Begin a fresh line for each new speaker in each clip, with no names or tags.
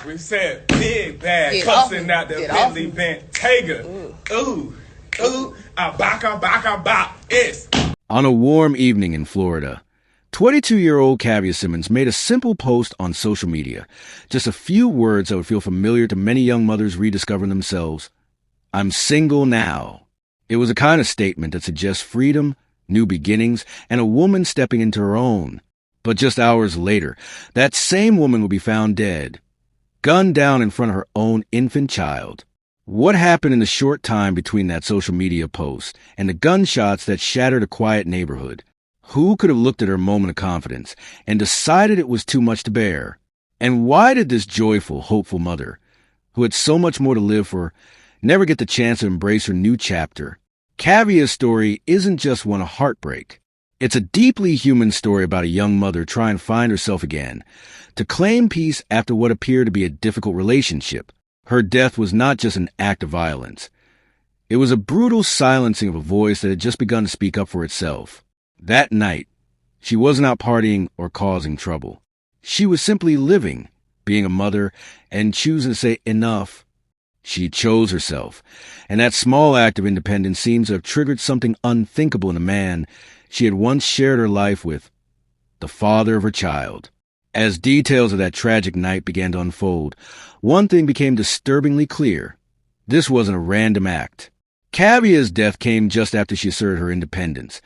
We said big bad
Get
cussing
off
out the
me. Get
Bentley
off me.
Bentayga. Ooh, baka, bop, it's.
On a warm evening in Florida, 22-year-old Kavia Simmons made a simple post on social media. Just a few words that would feel familiar to many young mothers rediscovering themselves. I'm single now. It was a kind of statement that suggests freedom, new beginnings, and a woman stepping into her own. But just hours later, that same woman would be found dead, gunned down in front of her own infant child. What happened in the short time between that social media post and the gunshots that shattered a quiet neighborhood? Who could have looked at her moment of confidence and decided it was too much to bear? And why did this joyful, hopeful mother, who had so much more to live for, never get the chance to embrace her new chapter? Kavia's story isn't just one of heartbreak. It's a deeply human story about a young mother trying to find herself again, to claim peace after what appeared to be a difficult relationship. Her death was not just an act of violence. It was a brutal silencing of a voice that had just begun to speak up for itself. That night, she wasn't out partying or causing trouble. She was simply living, being a mother, and choosing to say enough. She chose herself, and that small act of independence seems to have triggered something unthinkable in a man she had once shared her life with, the father of her child. As details of that tragic night began to unfold, one thing became disturbingly clear. This wasn't a random act. Kavia's death came just after she asserted her independence,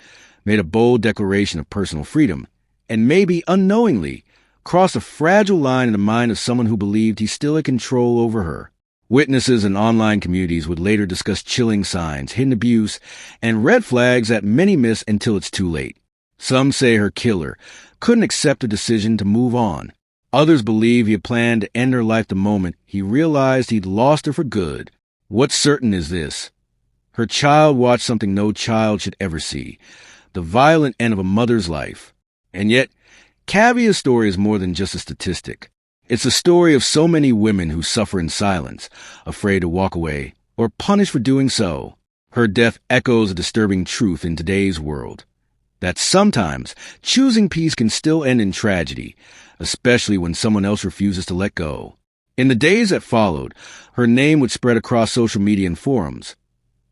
made a bold declaration of personal freedom, and maybe unknowingly crossed a fragile line in the mind of someone who believed he still had control over her. Witnesses and online communities would later discuss chilling signs, hidden abuse, and red flags that many miss until it's too late. Some say her killer couldn't accept the decision to move on. Others believe he had planned to end her life the moment he realized he'd lost her for good. What's certain is this. Her child watched something no child should ever see, the violent end of a mother's life. And yet, Kavia's story is more than just a statistic. It's the story of so many women who suffer in silence, afraid to walk away, or punished for doing so. Her death echoes a disturbing truth in today's world, that sometimes choosing peace can still end in tragedy, especially when someone else refuses to let go. In the days that followed, her name would spread across social media and forums,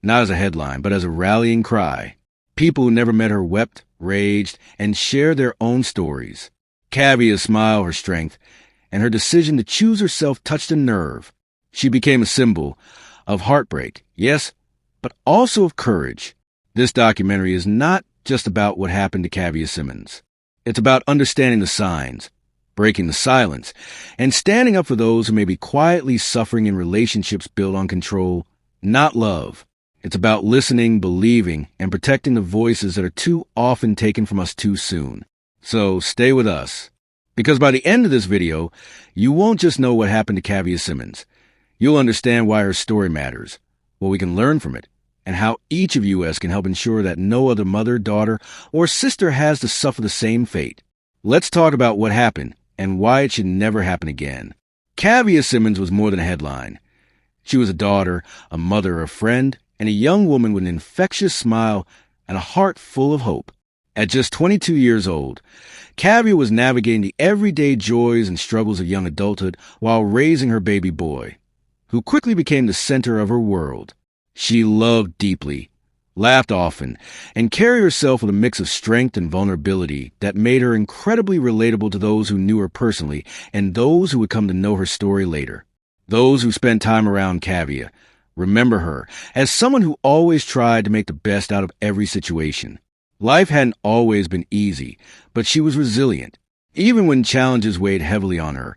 not as a headline, but as a rallying cry. People who never met her wept, raged, and shared their own stories. Kavia's smile, her strength, and her decision to choose herself touched a nerve. She became a symbol of heartbreak, yes, but also of courage. This documentary is not just about what happened to Kavia Simmons. It's about understanding the signs, breaking the silence, and standing up for those who may be quietly suffering in relationships built on control, not love. It's about listening, believing, and protecting the voices that are too often taken from us too soon. So stay with us, because by the end of this video, you won't just know what happened to Kavia Simmons. You'll understand why her story matters, what we can learn from it, and how each of us can help ensure that no other mother, daughter, or sister has to suffer the same fate. Let's talk about what happened and why it should never happen again. Kavia Simmons was more than a headline. She was a daughter, a mother, a friend, and a young woman with an infectious smile and a heart full of hope. At just 22 years old, Kavia was navigating the everyday joys and struggles of young adulthood while raising her baby boy, who quickly became the center of her world. She loved deeply, laughed often, and carried herself with a mix of strength and vulnerability that made her incredibly relatable to those who knew her personally and those who would come to know her story later. Those who spent time around Kavia remember her as someone who always tried to make the best out of every situation. Life hadn't always been easy, but she was resilient. Even when challenges weighed heavily on her,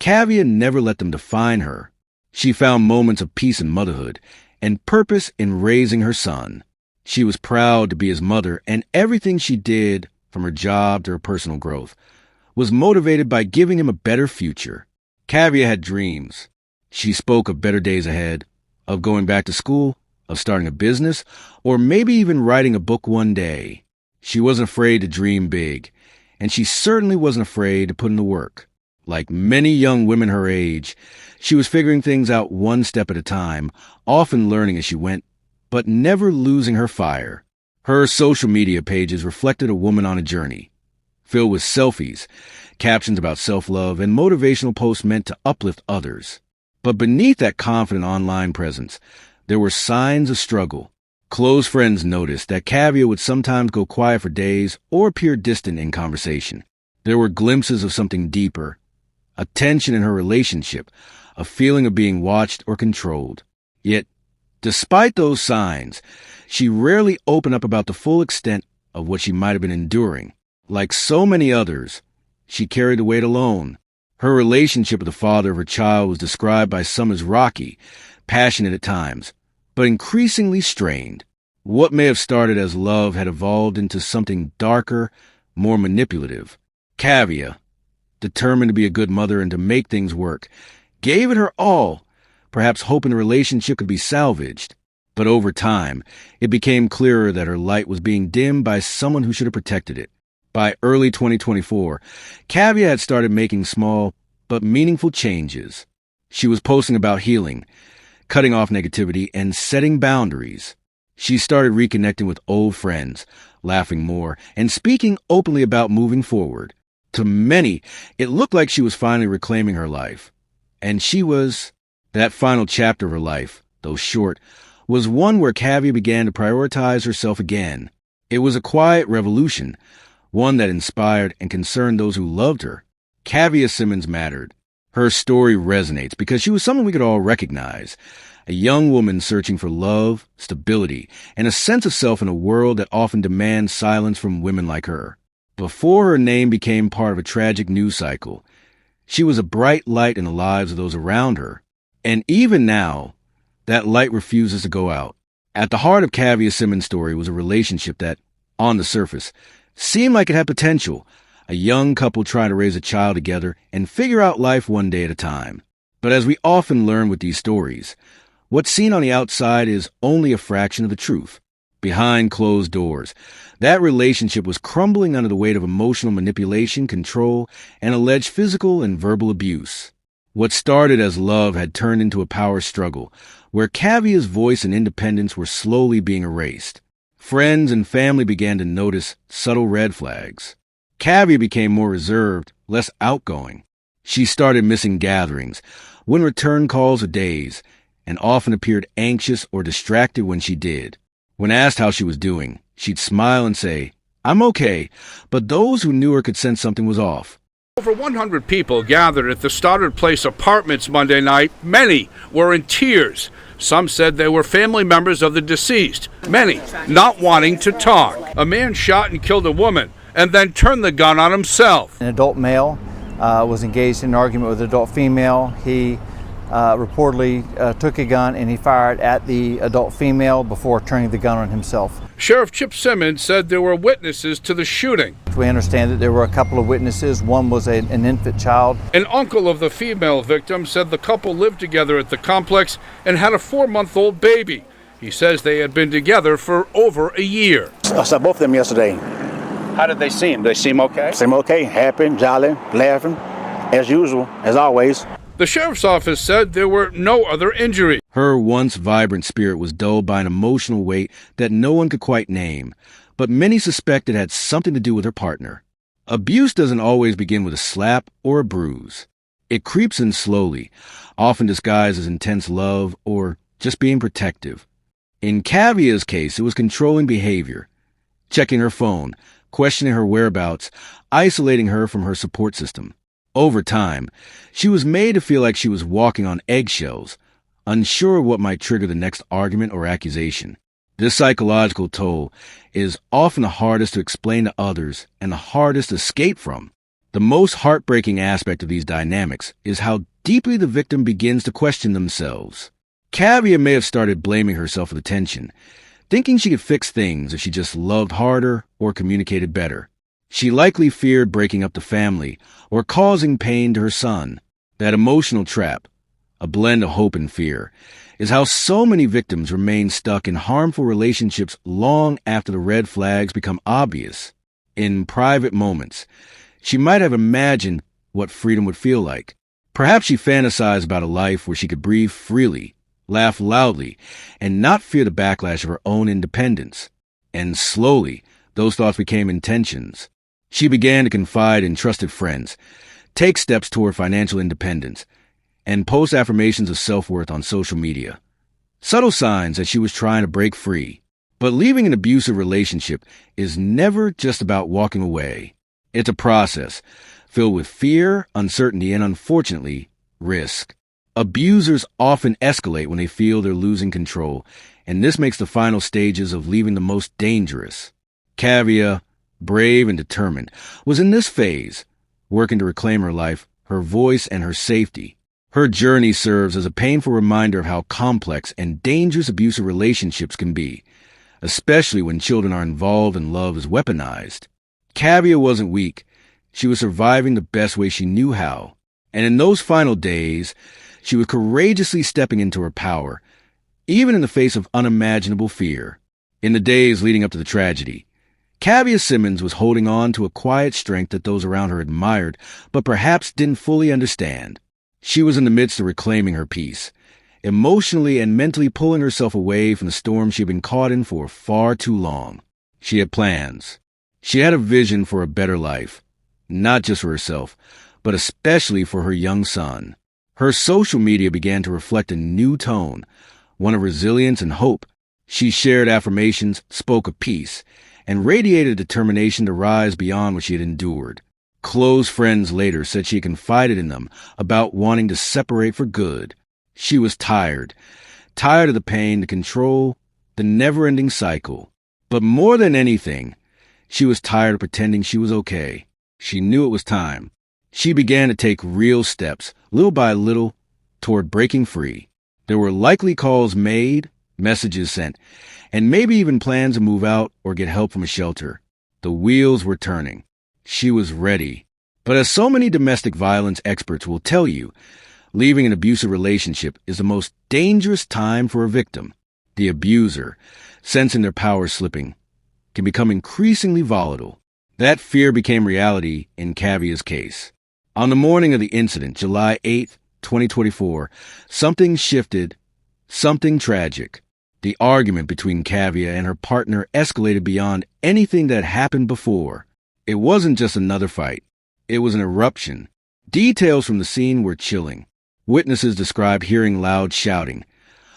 Kavia never let them define her. She found moments of peace in motherhood and purpose in raising her son. She was proud to be his mother, and everything she did, from her job to her personal growth, was motivated by giving him a better future. Kavia had dreams. She spoke of better days ahead, of going back to school, of starting a business, or maybe even writing a book one day. She wasn't afraid to dream big, and she certainly wasn't afraid to put in the work. Like many young women her age, she was figuring things out one step at a time, often learning as she went, but never losing her fire. Her social media pages reflected a woman on a journey. Filled with selfies, captions about self-love, and motivational posts meant to uplift others. But beneath that confident online presence, there were signs of struggle. Close friends noticed that Kavya would sometimes go quiet for days or appear distant in conversation. There were glimpses of something deeper, a tension in her relationship, a feeling of being watched or controlled. Yet, despite those signs, she rarely opened up about the full extent of what she might have been enduring. Like so many others, she carried the weight alone. Her relationship with the father of her child was described by some as rocky, passionate at times, but increasingly strained. What may have started as love had evolved into something darker, more manipulative. Kavya, determined to be a good mother and to make things work, gave it her all, perhaps hoping the relationship could be salvaged. But over time, it became clearer that her light was being dimmed by someone who should have protected it. By early 2024, Kavya had started making small but meaningful changes. She was posting about healing, cutting off negativity, and setting boundaries. She started reconnecting with old friends, laughing more, and speaking openly about moving forward. To many, it looked like she was finally reclaiming her life. And she was. That final chapter of her life, though short, was one where Kavya began to prioritize herself again. It was a quiet revolution, one that inspired and concerned those who loved her. Kavya Simmons mattered. Her story resonates because she was someone we could all recognize, a young woman searching for love, stability, and a sense of self in a world that often demands silence from women like her. Before her name became part of a tragic news cycle, she was a bright light in the lives of those around her. And even now, that light refuses to go out. At the heart of Kavya Simmons' story was a relationship that, on the surface, seemed like it had potential, a young couple trying to raise a child together and figure out life one day at a time. But as we often learn with these stories, what's seen on the outside is only a fraction of the truth. Behind closed doors, that relationship was crumbling under the weight of emotional manipulation, control, and alleged physical and verbal abuse. What started as love had turned into a power struggle, where Kavya's voice and independence were slowly being erased. Friends and family began to notice subtle red flags. Kavya became more reserved, less outgoing. She started missing gatherings, wouldn't return calls for days, and often appeared anxious or distracted when she did. When asked how she was doing, she'd smile and say, "I'm okay," but those who knew her could sense something was off.
Over 100 people gathered at the Stoddard Place Apartments Monday night. Many were in tears. Some said they were family members of the deceased, many not wanting to talk. A man shot and killed a woman and then turned the gun on himself.
An adult male was engaged in an argument with an adult female. He reportedly took a gun and he fired at the adult female before turning the gun on himself.
Sheriff Chip Simmons said there were witnesses to the shooting.
We understand that there were a couple of witnesses. One was an infant child.
An uncle of the female victim said the couple lived together at the complex and had a 4-month-old baby. He says they had been together for over a year.
I saw both of them yesterday.
How did they seem? They seem okay?
Seem okay, happy, jolly, laughing, as usual, as always.
The sheriff's office said there were no other injuries.
Her once vibrant spirit was dulled by an emotional weight that no one could quite name, but many suspect it had something to do with her partner. Abuse doesn't always begin with a slap or a bruise. It creeps in slowly, often disguised as intense love or just being protective. In Kavya's case, it was controlling behavior, checking her phone, questioning her whereabouts, isolating her from her support system. Over time, she was made to feel like she was walking on eggshells, unsure of what might trigger the next argument or accusation. This psychological toll is often the hardest to explain to others and the hardest to escape from. The most heartbreaking aspect of these dynamics is how deeply the victim begins to question themselves. Kavya may have started blaming herself for the tension, thinking she could fix things if she just loved harder or communicated better. She likely feared breaking up the family or causing pain to her son. That emotional trap, a blend of hope and fear, is how so many victims remain stuck in harmful relationships long after the red flags become obvious. In private moments, she might have imagined what freedom would feel like. Perhaps she fantasized about a life where she could breathe freely, laugh loudly, and not fear the backlash of her own independence. And slowly, those thoughts became intentions. She began to confide in trusted friends, take steps toward financial independence, and post affirmations of self-worth on social media. Subtle signs that she was trying to break free. But leaving an abusive relationship is never just about walking away. It's a process filled with fear, uncertainty, and unfortunately, risk. Abusers often escalate when they feel they're losing control, and this makes the final stages of leaving the most dangerous. Kavya, brave and determined, was in this phase, working to reclaim her life, her voice, and her safety. Her journey serves as a painful reminder of how complex and dangerous abusive relationships can be, especially when children are involved and love is weaponized. Kavya wasn't weak. She was surviving the best way she knew how. And in those final days, she was courageously stepping into her power, even in the face of unimaginable fear. In the days leading up to the tragedy, Kavya Simmons was holding on to a quiet strength that those around her admired, but perhaps didn't fully understand. She was in the midst of reclaiming her peace, emotionally and mentally pulling herself away from the storm she had been caught in for far too long. She had plans. She had a vision for a better life, not just for herself, but especially for her young son. Her social media began to reflect a new tone, one of resilience and hope. She shared affirmations, spoke of peace, and radiated determination to rise beyond what she had endured. Close friends later said she had confided in them about wanting to separate for good. She was tired of the pain, the control, the never-ending cycle. But more than anything, she was tired of pretending she was okay. She knew it was time. She began to take real steps, little by little, toward breaking free. There were likely calls made, messages sent, and maybe even plans to move out or get help from a shelter. The wheels were turning. She was ready. But as so many domestic violence experts will tell you, leaving an abusive relationship is the most dangerous time for a victim. The abuser, sensing their power slipping, can become increasingly volatile. That fear became reality in Kavya's case. On the morning of the incident, July 8th, 2024, something shifted, something tragic. The argument between Kavya and her partner escalated beyond anything that happened before. It wasn't just another fight. It was an eruption. Details from the scene were chilling. Witnesses described hearing loud shouting,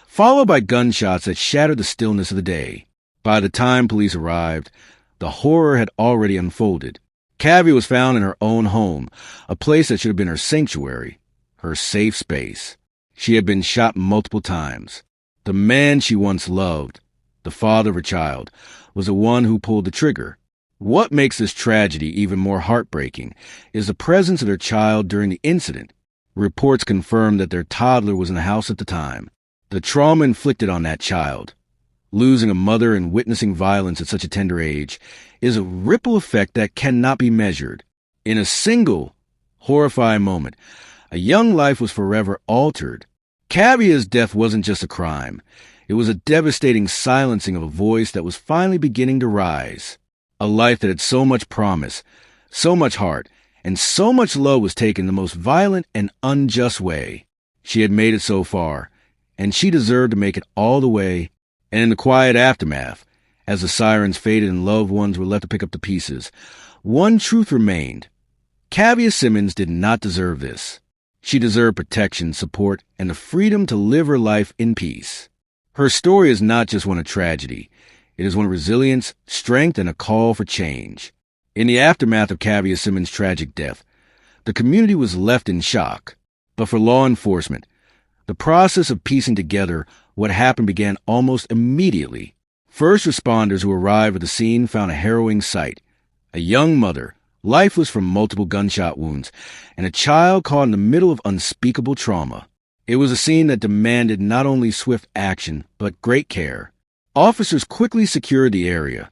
followed by gunshots that shattered the stillness of the day. By the time police arrived, the horror had already unfolded. Kavya was found in her own home, a place that should have been her sanctuary, her safe space. She had been shot multiple times. The man she once loved, the father of her child, was the one who pulled the trigger. What makes this tragedy even more heartbreaking is the presence of their child during the incident. Reports confirmed that their toddler was in the house at the time. The trauma inflicted on that child, losing a mother and witnessing violence at such a tender age, is a ripple effect that cannot be measured. In a single, horrifying moment, a young life was forever altered. Kavya's death wasn't just a crime. It was a devastating silencing of a voice that was finally beginning to rise. A life that had so much promise, so much heart, and so much love was taken the most violent and unjust way. She had made it so far, and she deserved to make it all the way. And in the quiet aftermath, as the sirens faded and loved ones were left to pick up the pieces, one truth remained. Kavya Simmons did not deserve this. She deserved protection, support, and the freedom to live her life in peace. Her story is not just one of tragedy. It is one of resilience, strength, and a call for change. In the aftermath of Kavya Simmons' tragic death, the community was left in shock. But for law enforcement, the process of piecing together what happened began almost immediately. First responders who arrived at the scene found a harrowing sight. A young mother, lifeless from multiple gunshot wounds, and a child caught in the middle of unspeakable trauma. It was a scene that demanded not only swift action, but great care. Officers quickly secured the area,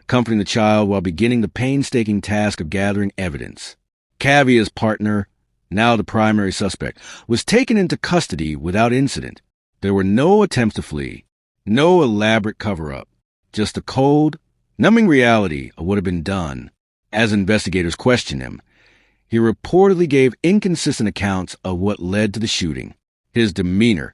comforting the child while beginning the painstaking task of gathering evidence. Kavya's partner, now the primary suspect, was taken into custody without incident. There were no attempts to flee, no elaborate cover-up, just the cold, numbing reality of what had been done. As investigators questioned him, he reportedly gave inconsistent accounts of what led to the shooting. His demeanor,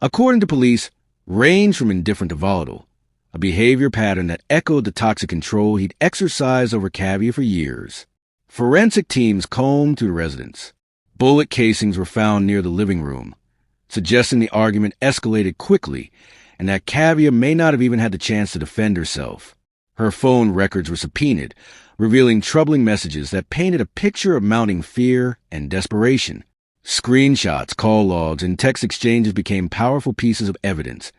according to police, ranged from indifferent to volatile, a behavior pattern that echoed the toxic control he'd exercised over Kavya for years. Forensic teams combed through the residence. Bullet casings were found near the living room, suggesting the argument escalated quickly and that Kavya may not have even had the chance to defend herself. Her phone records were subpoenaed, revealing troubling messages that painted a picture of mounting fear and desperation. Screenshots, call logs, and text exchanges became powerful pieces of evidence,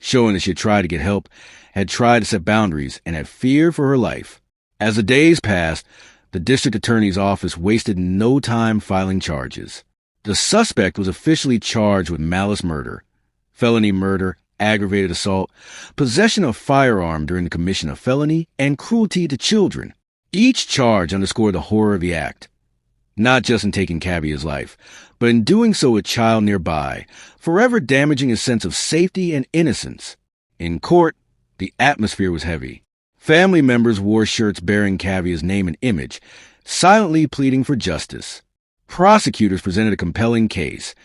showing that she had tried to get help, had tried to set boundaries, and had feared for her life. As the days passed, the district attorney's office wasted no time filing charges. The suspect was officially charged with malice murder, felony murder, aggravated assault, possession of a firearm during the commission of felony, and cruelty to children. Each charge underscored the horror of the act, not just in taking Kavya's life, but in doing so with a child nearby, forever damaging his sense of safety and innocence. In court, the atmosphere was heavy. Family members wore shirts bearing Kavya's name and image, silently pleading for justice. Prosecutors presented a compelling case,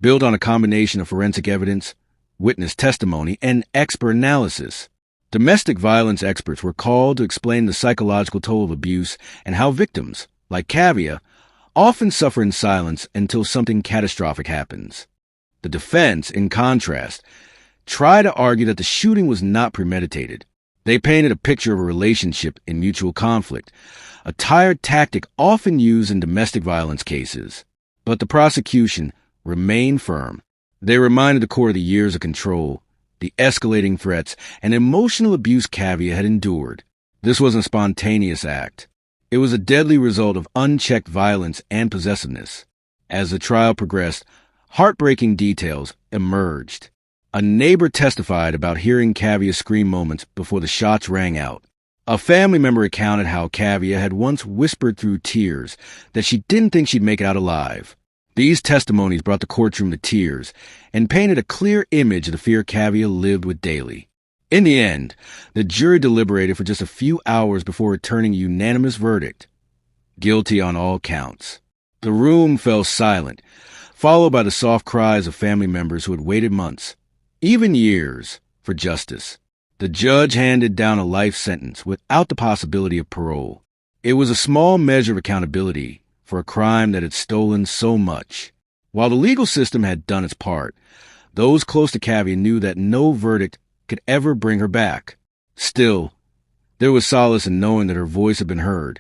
built on a combination of forensic evidence, witness testimony, and expert analysis. Domestic violence experts were called to explain the psychological toll of abuse and how victims, like Kavya, often suffer in silence until something catastrophic happens. The defense, in contrast, tried to argue that the shooting was not premeditated. They painted a picture of a relationship in mutual conflict, a tired tactic often used in domestic violence cases. But the prosecution remained firm. They reminded the court of the years of control, the escalating threats, and emotional abuse Kavya had endured. This wasn't a spontaneous act. It was a deadly result of unchecked violence and possessiveness. As the trial progressed, heartbreaking details emerged. A neighbor testified about hearing Kavya scream moments before the shots rang out. A family member recounted how Kavya had once whispered through tears that she didn't think she'd make it out alive. These testimonies brought the courtroom to tears and painted a clear image of the fear Kavya lived with daily. In the end, the jury deliberated for just a few hours before returning a unanimous verdict: guilty on all counts. The room fell silent, followed by the soft cries of family members who had waited months, even years, for justice. The judge handed down a life sentence without the possibility of parole. It was a small measure of accountability for a crime that had stolen so much. While the legal system had done its part, those close to Kavya knew that no verdict could ever bring her back. Still, there was solace in knowing that her voice had been heard,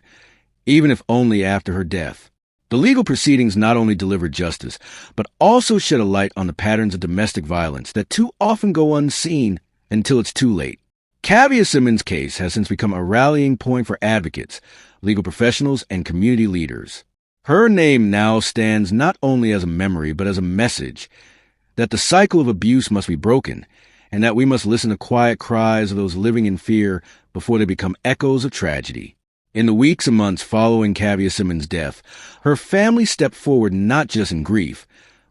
even if only after her death. The legal proceedings not only delivered justice, but also shed a light on the patterns of domestic violence that too often go unseen until it's too late. Kavya Simmons' case has since become a rallying point for advocates, legal professionals, and community leaders. Her name now stands not only as a memory, but as a message that the cycle of abuse must be broken, and that we must listen to quiet cries of those living in fear before they become echoes of tragedy. In the weeks and months following Kavya Simmons' death, her family stepped forward not just in grief,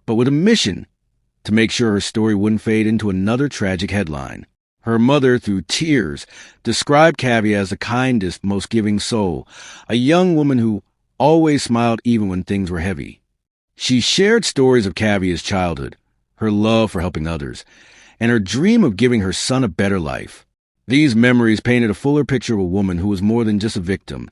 but with a mission to make sure her story wouldn't fade into another tragic headline. Her mother, through tears, described Kavya as the kindest, most giving soul, a young woman who always smiled even when things were heavy. She shared stories of Kavya's childhood, her love for helping others, and her dream of giving her son a better life. These memories painted a fuller picture of a woman who was more than just a victim.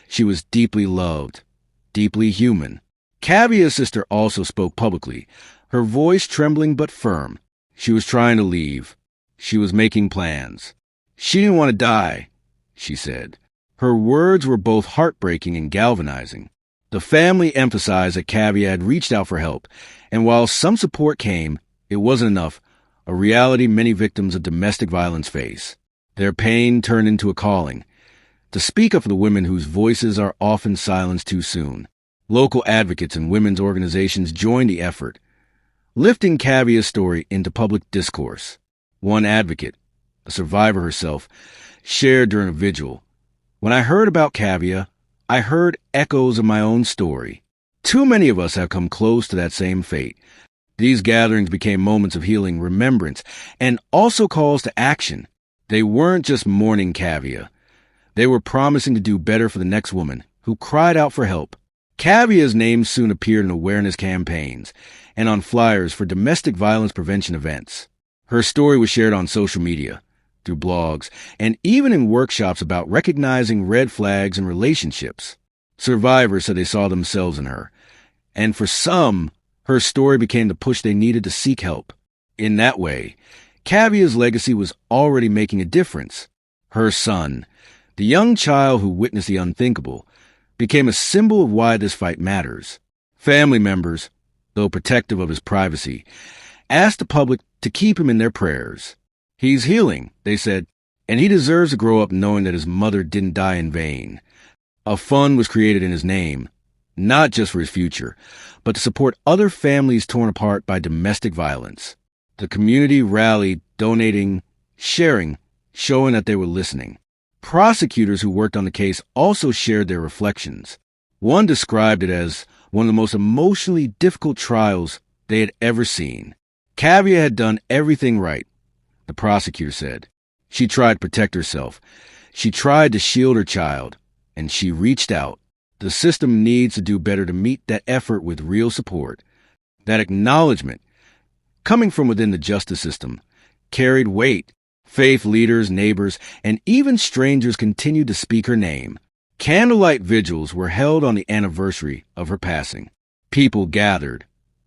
She was deeply loved, deeply human. Kavya's sister also spoke publicly, her voice trembling but firm. She was trying to leave. She was making plans. She didn't want to die, she said. Her words were both heartbreaking and galvanizing. The family emphasized that Kavya had reached out for help, and while some support came, it wasn't enough, a reality many victims of domestic violence face. Their pain turned into a calling, to speak up for the women whose voices are often silenced too soon. Local advocates and women's organizations joined the effort, lifting Kavya's story into public discourse. One advocate, a survivor herself, shared during a vigil, "When I heard about Kavya, I heard echoes of my own story. Too many of us have come close to that same fate." These gatherings became moments of healing, remembrance, and also calls to action. They weren't just mourning Kavya. They were promising to do better for the next woman who cried out for help. Kavya's name soon appeared in awareness campaigns and on flyers for domestic violence prevention events. Her story was shared on social media, through blogs, and even in workshops about recognizing red flags in relationships. Survivors said they saw themselves in her. And for some, her story became the push they needed to seek help. In that way, Kavia's legacy was already making a difference. Her son, the young child who witnessed the unthinkable, became a symbol of why this fight matters. Family members, though protective of his privacy, asked the public to keep him in their prayers. He's healing, they said, and he deserves to grow up knowing that his mother didn't die in vain. A fund was created in his name, not just for his future, but to support other families torn apart by domestic violence. The community rallied, donating, sharing, showing that they were listening. Prosecutors who worked on the case also shared their reflections. One described it as one of the most emotionally difficult trials they had ever seen. Kavia had done everything right, the prosecutor said. She tried to protect herself. She tried to shield her child. And she reached out. The system needs to do better to meet that effort with real support. That acknowledgement, coming from within the justice system, carried weight. Faith leaders, neighbors, and even strangers continued to speak her name. Candlelight vigils were held on the anniversary of her passing. People gathered,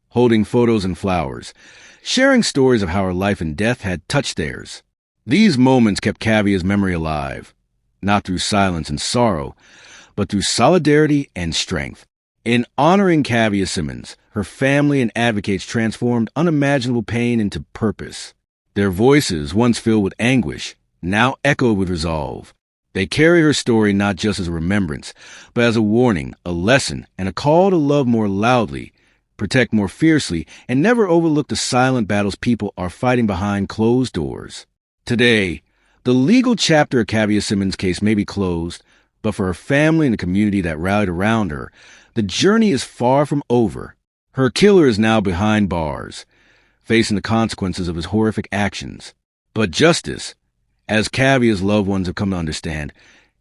holding photos and flowers, sharing stories of how her life and death had touched theirs. These moments kept Kavia's memory alive, not through silence and sorrow, but through solidarity and strength. In honoring Kavia Simmons, her family and advocates transformed unimaginable pain into purpose. Their voices, once filled with anguish, now echoed with resolve. They carry her story not just as a remembrance, but as a warning, a lesson, and a call to love more loudly, protect more fiercely, and never overlook the silent battles people are fighting behind closed doors. Today, the legal chapter of Kavia Simmons' case may be closed, but for her family and the community that rallied around her, the journey is far from over. Her killer is now behind bars, facing the consequences of his horrific actions. But justice, as Kavia's loved ones have come to understand,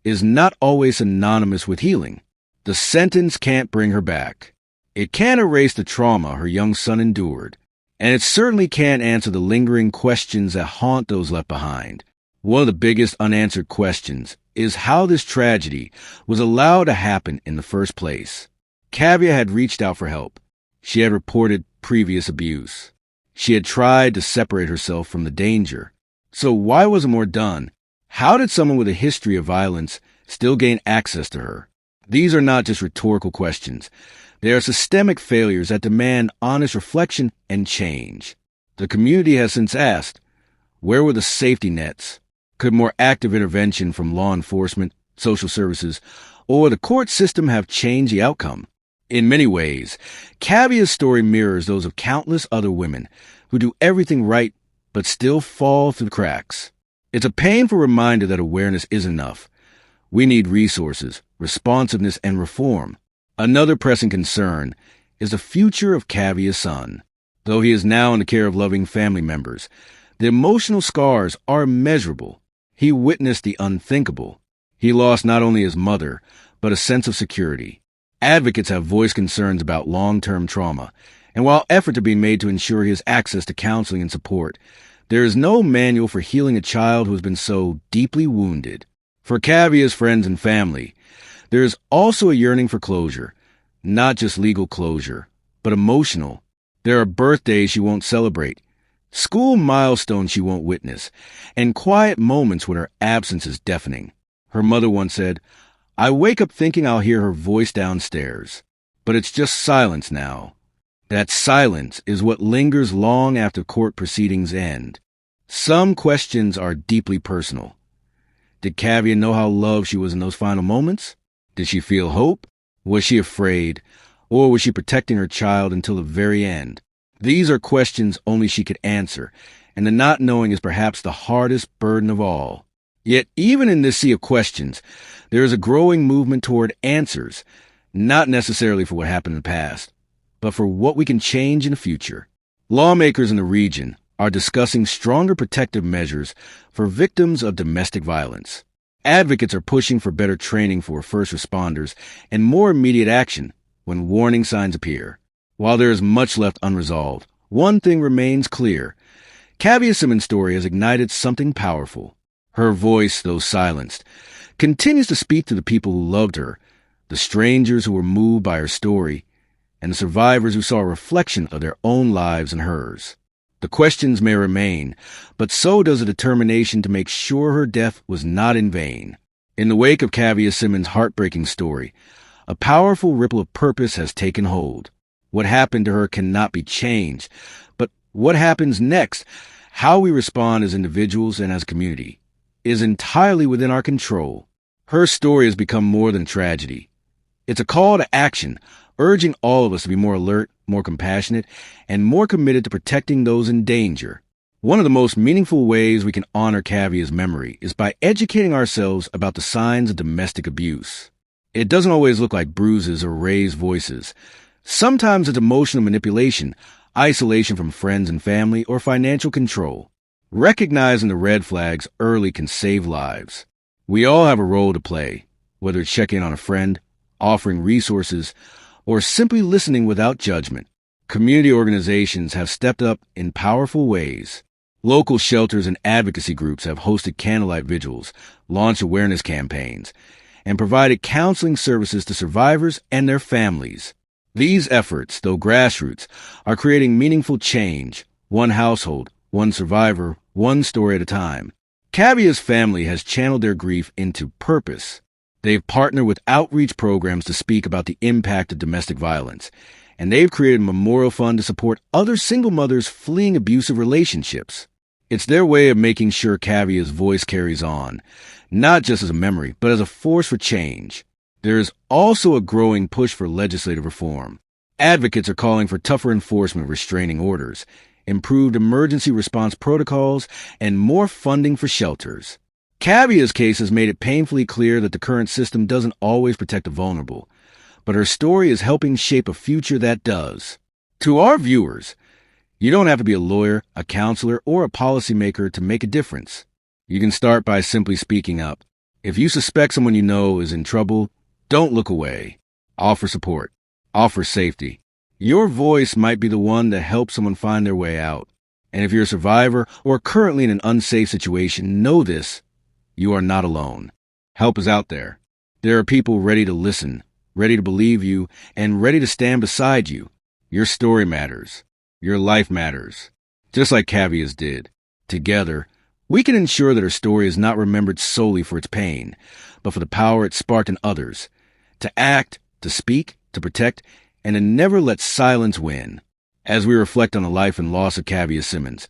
is not always synonymous with healing. The sentence can't bring her back. It can't erase the trauma her young son endured, and it certainly can't answer the lingering questions that haunt those left behind. One of the biggest unanswered questions is how this tragedy was allowed to happen in the first place. Kavia had reached out for help. She had reported previous abuse. She had tried to separate herself from the danger. So why wasn't more done? How did someone with a history of violence still gain access to her? These are not just rhetorical questions. They are systemic failures that demand honest reflection and change. The community has since asked, where were the safety nets? Could more active intervention from law enforcement, social services, or the court system have changed the outcome? In many ways, Kavia's story mirrors those of countless other women who do everything right but still fall through the cracks. It's a painful reminder that awareness isn't enough. We need resources, responsiveness, and reform. Another pressing concern is the future of Kavia's son. Though he is now in the care of loving family members, the emotional scars are immeasurable. He witnessed the unthinkable. He lost not only his mother, but a sense of security. Advocates have voiced concerns about long-term trauma, and while efforts are being made to ensure he has access to counseling and support, there is no manual for healing a child who has been so deeply wounded. For Kavia's friends and family, there is also a yearning for closure, not just legal closure, but emotional. There are birthdays she won't celebrate, school milestones she won't witness, and quiet moments when her absence is deafening. Her mother once said, "I wake up thinking I'll hear her voice downstairs, but it's just silence now." That silence is what lingers long after court proceedings end. Some questions are deeply personal. Did Kavia know how loved she was in those final moments? Did she feel hope? Was she afraid? Or was she protecting her child until the very end? These are questions only she could answer, and the not knowing is perhaps the hardest burden of all. Yet even in this sea of questions, there is a growing movement toward answers, not necessarily for what happened in the past, but for what we can change in the future. Lawmakers in the region are discussing stronger protective measures for victims of domestic violence. Advocates are pushing for better training for first responders and more immediate action when warning signs appear. While there is much left unresolved, one thing remains clear. Kavia Simmons' story has ignited something powerful. Her voice, though silenced, continues to speak to the people who loved her, the strangers who were moved by her story, and the survivors who saw a reflection of their own lives in hers. The questions may remain, but so does a determination to make sure her death was not in vain. In the wake of Kavia Simmons' heartbreaking story, a powerful ripple of purpose has taken hold. What happened to her cannot be changed, but what happens next, how we respond as individuals and as a community, is entirely within our control. Her story has become more than tragedy. It's a call to action, urging all of us to be more alert, more compassionate, and more committed to protecting those in danger. One of the most meaningful ways we can honor Kavia's memory is by educating ourselves about the signs of domestic abuse. It doesn't always look like bruises or raised voices. Sometimes it's emotional manipulation, isolation from friends and family, or financial control. Recognizing the red flags early can save lives. We all have a role to play, whether it's checking on a friend, offering resources, or simply listening without judgment. Community organizations have stepped up in powerful ways. Local shelters and advocacy groups have hosted candlelight vigils, launched awareness campaigns, and provided counseling services to survivors and their families. These efforts, though grassroots, are creating meaningful change, one household, one survivor, one story at a time. Kavia's family has channeled their grief into purpose. They've partnered with outreach programs to speak about the impact of domestic violence, and they've created a memorial fund to support other single mothers fleeing abusive relationships. It's their way of making sure Kavia's voice carries on, not just as a memory, but as a force for change. There is also a growing push for legislative reform. Advocates are calling for tougher enforcement of restraining orders, improved emergency response protocols, and more funding for shelters. Kavia's case has made it painfully clear that the current system doesn't always protect the vulnerable, but her story is helping shape a future that does. To our viewers, you don't have to be a lawyer, a counselor, or a policymaker to make a difference. You can start by simply speaking up. If you suspect someone you know is in trouble, don't look away. Offer support. Offer safety. Your voice might be the one that helps someone find their way out. And if you're a survivor or currently in an unsafe situation, know this: you are not alone. Help is out there. There are people ready to listen, ready to believe you, and ready to stand beside you. Your story matters. Your life matters. Just like Kavia's did. Together, we can ensure that her story is not remembered solely for its pain, but for the power it sparked in others. To act, to speak, to protect, and to never let silence win. As we reflect on the life and loss of Kavia Simmons,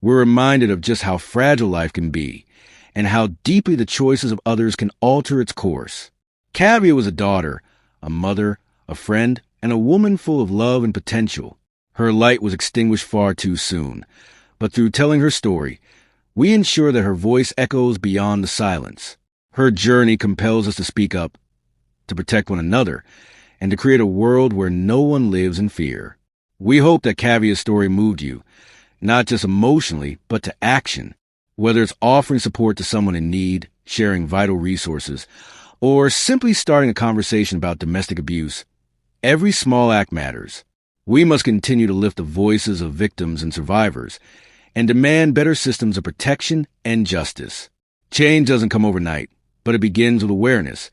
we're reminded of just how fragile life can be, and how deeply the choices of others can alter its course. Kavia was a daughter, a mother, a friend, and a woman full of love and potential. Her light was extinguished far too soon, but through telling her story, we ensure that her voice echoes beyond the silence. Her journey compels us to speak up, to protect one another, and to create a world where no one lives in fear. We hope that Kavia's story moved you, not just emotionally, but to action. Whether it's offering support to someone in need, sharing vital resources, or simply starting a conversation about domestic abuse, every small act matters. We must continue to lift the voices of victims and survivors and demand better systems of protection and justice. Change doesn't come overnight, but it begins with awareness.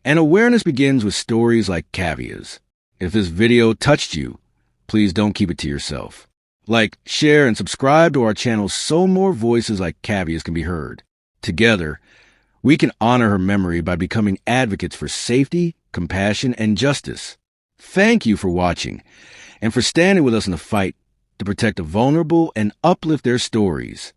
And awareness begins with stories like Kavia's. If this video touched you, please don't keep it to yourself. Like, share, and subscribe to our channel so more voices like Kavia's can be heard. Together, we can honor her memory by becoming advocates for safety, compassion, and justice. Thank you for watching, and for standing with us in the fight to protect the vulnerable and uplift their stories.